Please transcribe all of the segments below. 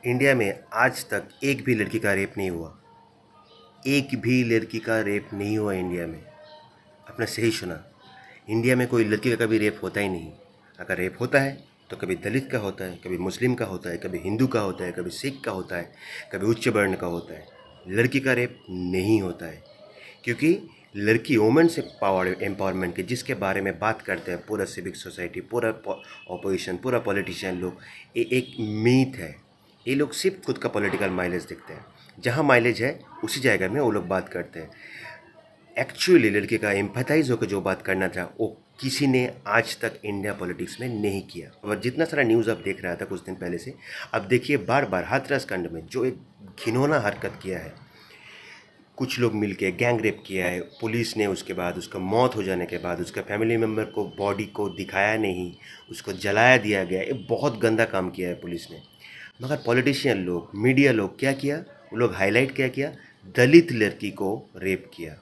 India में आज तक एक भी लड़की का रेप नहीं हुआ। एक भी लड़की का रेप नहीं हुआ इंडिया में। आपने सही सुना, इंडिया में कोई लड़की का कभी रेप होता ही नहीं। अगर रेप होता है तो कभी दलित का होता है, कभी मुस्लिम का होता है, कभी हिंदू का होता है, कभी सिख का होता है, कभी उच्च वर्ण का होता है। लड़की का रेप नहीं होता है, क्योंकि लड़की वुमेन से पावर एम्पावरमेंट के जिसके बारे में बात करते हैं पूरा सिविक सोसाइटी, पूरा ऑपोजिशन, पूरा पॉलिटिशियन लोग, ये एक मीथ है। ये लोग सिर्फ खुद का पॉलिटिकल माइलेज देखते हैं, जहाँ माइलेज है उसी जगह में वो लोग बात करते हैं। एक्चुअली लड़के का एम्पैथाइज होकर जो बात करना था वो किसी ने आज तक इंडिया पॉलिटिक्स में नहीं किया। और जितना सारा न्यूज़ आप देख रहा था कुछ दिन पहले से, अब देखिए बार बार हाथरस कांड में जो एक घिनौना हरकत किया है, कुछ लोग मिलके गैंग रेप किया है। पुलिस ने उसके बाद उसका मौत हो जाने के बाद उसका फैमिली मेम्बर को बॉडी को दिखाया नहीं, उसको जलाया दिया गया। ये बहुत गंदा काम किया है पुलिस ने। मगर पॉलिटिशियन लोग, मीडिया लोग क्या किया, वो लोग हाईलाइट क्या किया, दलित लड़की को रेप किया।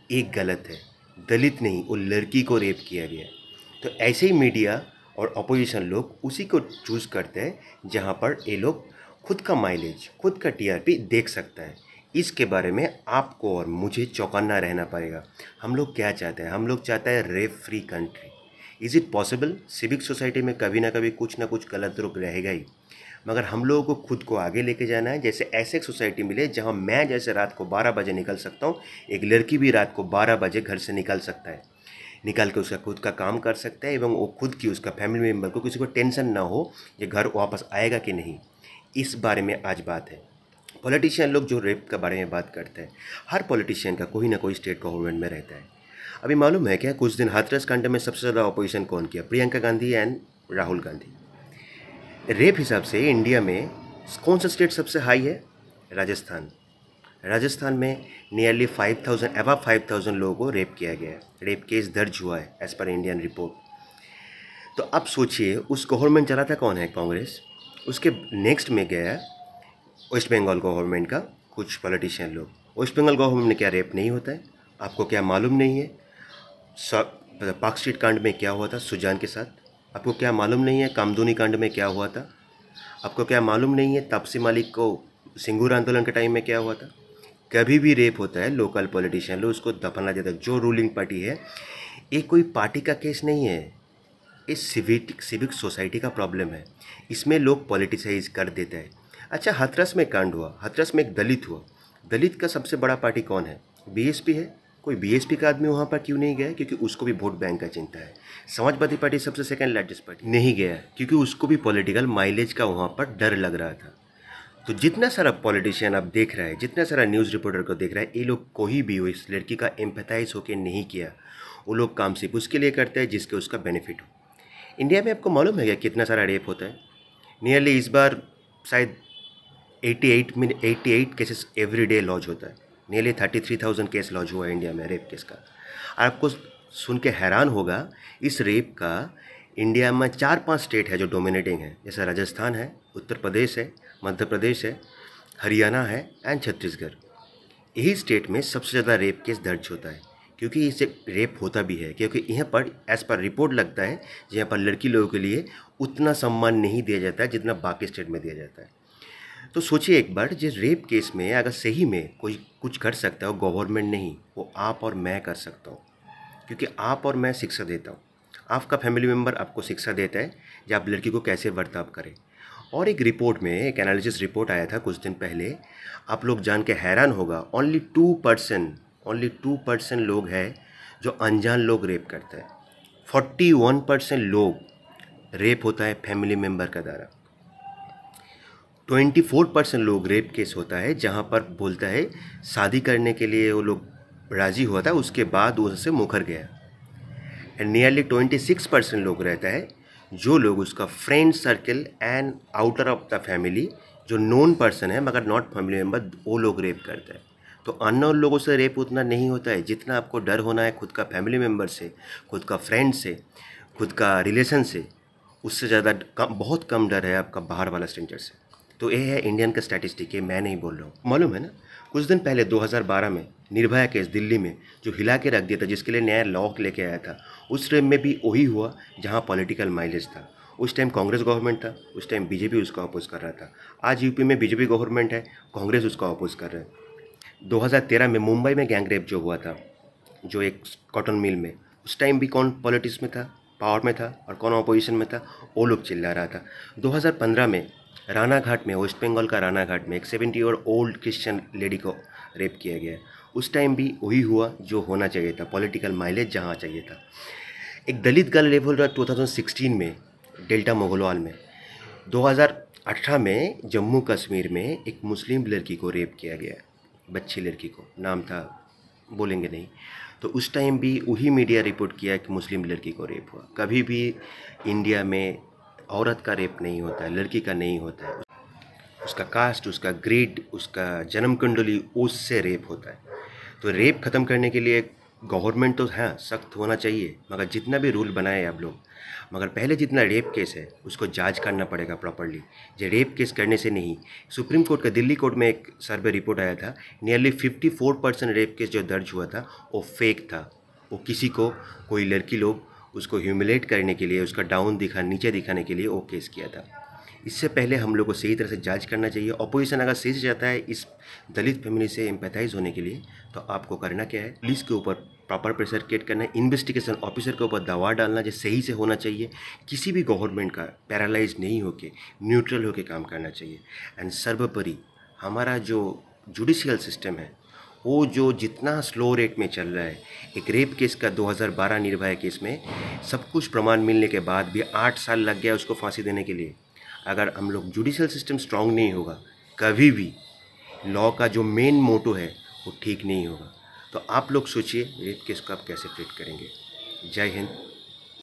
एक गलत है, दलित नहीं, वो लड़की को रेप किया गया। तो ऐसे ही मीडिया और अपोजिशन लोग उसी को चूज़ करते हैं जहाँ पर ये लोग खुद का माइलेज, खुद का टीआरपी देख सकता है। इसके बारे में आपको और मुझे चौकन्ना रहना पड़ेगा। हम लोग क्या चाहते हैं? हम लोग चाहते हैं rape free country. Is it possible? Civic society में कभी ना कभी कुछ ना कुछ गलत रूप रहेगा ही, मगर हम लोगों को खुद को आगे लेके जाना है। जैसे ऐसे एक सोसाइटी मिले जहां मैं जैसे रात को 12 बजे निकल सकता हूं, एक लड़की भी रात को 12 बजे घर से निकल सकता है, निकल के उसका खुद का काम कर सकता है, एवं वो खुद की, उसका फैमिली मेम्बर को किसी को टेंशन ना हो ये घर वापस आएगा कि नहीं। इस बारे में आज बात है। पॉलिटिशियन लोग जो रेप के बारे में बात करते हैं, हर पॉलिटिशियन का कोई ना कोई स्टेट गवर्नमेंट में रहता है। अभी मालूम है क्या, कुछ दिन हाथरस कांड में सबसे ज़्यादा अपोजिशन कौन किया? प्रियंका गांधी एंड राहुल गांधी। रेप हिसाब से इंडिया में कौन सा स्टेट सबसे हाई है? राजस्थान। राजस्थान में नियरली 5000 अबव 5000 लोगों को रेप किया गया है। रेप केस दर्ज हुआ है एज पर इंडियन रिपोर्ट। तो अब सोचिए, उस गवर्नमेंट चलाता कौन है? कांग्रेस। उसके नेक्स्ट में गया वेस्ट बंगाल गवर्नमेंट का कुछ पॉलिटिशियन लोग। वेस्ट बंगाल गवर्नमेंट में क्या रेप नहीं होता है? आपको क्या मालूम नहीं है? पार्क स्ट्रीट कांड में क्या हुआ था सुजान के साथ? आपको क्या मालूम नहीं है कामदूनी कांड में क्या हुआ था? आपको क्या मालूम नहीं है तापसी मालिक को सिंगूर आंदोलन के टाइम में क्या हुआ था? कभी भी रेप होता है, लोकल पॉलिटिशियन लोग उसको दफना देता है। जो रूलिंग पार्टी है, ये कोई पार्टी का केस नहीं है, ये सिविक सोसाइटी का प्रॉब्लम है। इसमें लोग पॉलिटिसाइज कर देते हैं। अच्छा, हाथरस में कांड हुआ, हाथरस में एक दलित हुआ। दलित का सबसे बड़ा पार्टी कौन है? बीएसपी है। कोई बीएसपी का आदमी वहाँ पर क्यों नहीं गया? क्योंकि उसको भी वोट बैंक का चिंता है। समाजवादी पार्टी सबसे सेकंड लार्जेस्ट पार्टी, नहीं गया क्योंकि उसको भी पॉलिटिकल माइलेज का वहाँ पर डर लग रहा था। तो जितना सारा पॉलिटिशियन आप देख रहे हैं, जितना सारा न्यूज़ रिपोर्टर को देख रहा है, ये लोग कोई भी हो इस लड़की का एम्पैथाइज होकर नहीं किया। वो लोग काम सिर्फ उसके लिए करते हैं जिसके उसका बेनिफिट हो। इंडिया में आपको मालूम है क्या कितना सारा रेप होता है? नियरली इस बार शायद 88 केसेस एवरी डे लॉन्च होता है। नियरली 33,000 केस लॉन्च हुआ है इंडिया में रेप केस का। आपको सुन के हैरान होगा, इस रेप का इंडिया में 4-5 स्टेट है जो डोमिनेटिंग है। जैसे राजस्थान है, उत्तर प्रदेश है, मध्य प्रदेश है, हरियाणा है एंड छत्तीसगढ़। यही स्टेट में सबसे ज़्यादा रेप केस दर्ज होता है, क्योंकि इससे रेप होता भी है। क्योंकि यहाँ पर एज़ पर रिपोर्ट लगता है यहाँ पर लड़की लोगों के लिए उतना सम्मान नहीं दिया जाता है जितना बाकी स्टेट में दिया जाता है। तो सोचिए एक बार, जिस रेप केस में अगर सही में कोई कुछ कर सकता है, वो गवर्नमेंट नहीं, वो आप और मैं कर सकता हूँ। क्योंकि आप और मैं शिक्षा देता हूँ, आपका फैमिली मेम्बर आपको शिक्षा देता है कि आप लड़की को कैसे बर्ताव करें। और एक रिपोर्ट में, एक एनालिसिस रिपोर्ट आया था कुछ दिन पहले, आप लोग जान के हैरान होगा, ओनली 2% लोग हैं जो अनजान लोग रेप करते हैं। 41% लोग रेप होता है फैमिली मेम्बर का द्वारा। 24% लोग रेप केस होता है जहाँ पर बोलता है शादी करने के लिए वो लोग राज़ी हुआ था, उसके बाद वो उससे मुकर गया। एंड नियरली 26% लोग रहता है जो लोग उसका friend circle and outer of the family, जो नोन पर्सन है मगर नॉट फैमिली मेम्बर, वो लोग रेप करते हैं। तो अननोन लोगों से रेप उतना नहीं होता है जितना आपको डर होना है खुद का फैमिली मेम्बर से, खुद का फ्रेंड से, खुद का रिलेशन से। उससे ज़्यादा बहुत कम डर है आपका बाहर वाला स्ट्रेंजर से। तो ये है इंडियन का स्टैटिस्टिक, ये मैं नहीं बोल रहा हूँ। मालूम है ना, कुछ दिन पहले 2012 में निर्भया केस दिल्ली में जो हिला के रख दिया था, जिसके लिए नया लॉ लेके आया था, उस रेप में भी वही हुआ जहाँ पॉलिटिकल माइलेज था। उस टाइम कांग्रेस गवर्नमेंट था, उस टाइम बीजेपी उसका अपोज कर रहा था। आज यूपी में बीजेपी गवर्नमेंट है, कांग्रेस उसका अपोज कर रहा है। 2013 में मुंबई में गैंग रेप जो हुआ था, जो एक कॉटन मिल में, उस टाइम भी कौन पॉलिटिक्स में था, पावर में था, और कौन अपोजिशन में था, वो लोग चिल्ला रहा था। 2015 में रानाघाट में, वेस्ट बंगाल का रानाघाट में एक 70 ईयर ओल्ड क्रिश्चियन लेडी को रेप किया गया। उस टाइम भी वही हुआ जो होना चाहिए था, पॉलिटिकल माइलेज जहाँ चाहिए था। एक दलित गर्ल रेप हो रहा 2016 में डेल्टा मोगलवाल में। 2018 में जम्मू कश्मीर में एक मुस्लिम लड़की को रेप किया गया, बच्ची लड़की को, नाम था बोलेंगे नहीं। तो उस टाइम भी वही मीडिया रिपोर्ट किया कि मुस्लिम लड़की को रेप हुआ। कभी भी इंडिया में औरत का रेप नहीं होता है, लड़की का नहीं होता है। उसका कास्ट, उसका ग्रेड, उसका जन्म कुंडली, उससे रेप होता है। तो रेप ख़त्म करने के लिए गवर्नमेंट तो हाँ सख्त होना चाहिए, मगर जितना भी रूल बनाए आप लोग, मगर पहले जितना रेप केस है उसको जांच करना पड़ेगा प्रॉपरली। जो रेप केस करने से नहीं, सुप्रीम कोर्ट का दिल्ली कोर्ट में एक सर्वे रिपोर्ट आया था, नियरली 54% रेप केस जो दर्ज हुआ था वो फेक था। वो किसी को, कोई लड़की लोग उसको ह्यूमिलेट करने के लिए, उसका डाउन नीचे दिखाने के लिए वो केस किया था। इससे पहले हम लोग को सही तरह से जांच करना चाहिए। अपोजिशन अगर सही से चाहता है इस दलित फैमिली से एम्पैथाइज होने के लिए, तो आपको करना क्या है, पुलिस के ऊपर प्रॉपर प्रेशर क्रिएट करना है, इन्वेस्टिगेशन ऑफिसर के ऊपर दबाव डालना जो सही से होना चाहिए। किसी भी गवर्नमेंट का पैरालाइज नहीं होके न्यूट्रल होके काम करना चाहिए। एंड सर्वोपरि हमारा जो जुडिशियल सिस्टम है वो जो जितना स्लो रेट में चल रहा है, एक रेप केस का 2012 निर्भया केस में सब कुछ प्रमाण मिलने के बाद भी 8 साल लग गया उसको फांसी देने के लिए। अगर हम लोग जुडिशियल सिस्टम स्ट्रांग नहीं होगा, कभी भी लॉ का जो मेन मोटो है वो ठीक नहीं होगा। तो आप लोग सोचिए रेप केस को आप कैसे ट्रीट करेंगे। जय हिंद।